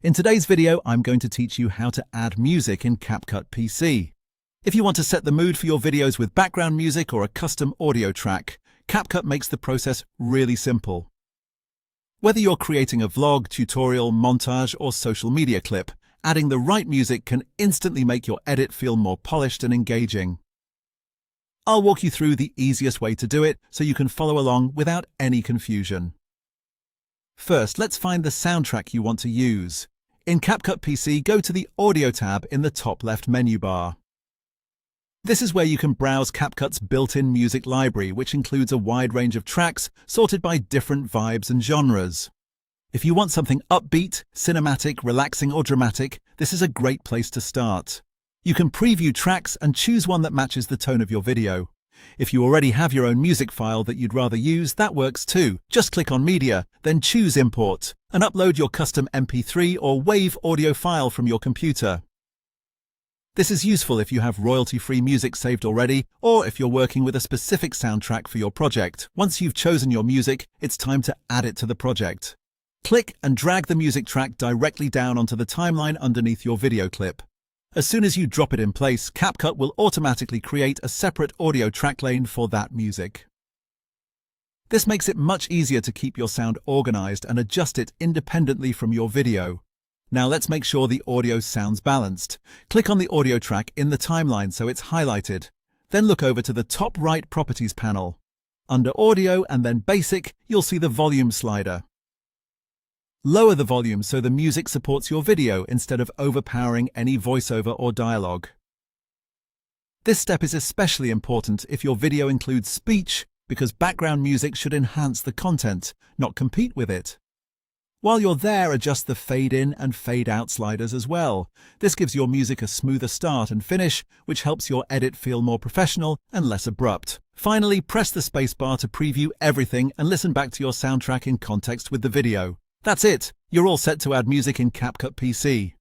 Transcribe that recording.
In today's video, I'm going to teach you how to add music in CapCut PC. If you want to set the mood for your videos with background music or a custom audio track, CapCut makes the process really simple. Whether you're creating a vlog, tutorial, montage, or social media clip, adding the right music can instantly make your edit feel more polished and engaging. I'll walk you through the easiest way to do it so you can follow along without any confusion. First, let's find the soundtrack you want to use. In CapCut PC, go to the Audio tab in the top left menu bar. This is where you can browse CapCut's built-in music library, which includes a wide range of tracks sorted by different vibes and genres. If you want something upbeat, cinematic, relaxing, or dramatic, this is a great place to start. You can preview tracks and choose one that matches the tone of your video. If you already have your own music file that you'd rather use, that works too. Just click on Media, then choose Import, and upload your custom MP3 or WAV audio file from your computer. This is useful if you have royalty-free music saved already, or if you're working with a specific soundtrack for your project. Once you've chosen your music, it's time to add it to the project. Click and drag the music track directly down onto the timeline underneath your video clip. As soon as you drop it in place, CapCut will automatically create a separate audio track lane for that music. This makes it much easier to keep your sound organized and adjust it independently from your video. Now let's make sure the audio sounds balanced. Click on the audio track in the timeline so it's highlighted. Then look over to the top right Properties panel. Under Audio and then Basic, you'll see the volume slider. Lower the volume so the music supports your video instead of overpowering any voiceover or dialogue. This step is especially important if your video includes speech, because background music should enhance the content, not compete with it. While you're there, adjust the fade in and fade out sliders as well. This gives your music a smoother start and finish, which helps your edit feel more professional and less abrupt. Finally, press the spacebar to preview everything and listen back to your soundtrack in context with the video. That's it! You're all set to add music in CapCut PC.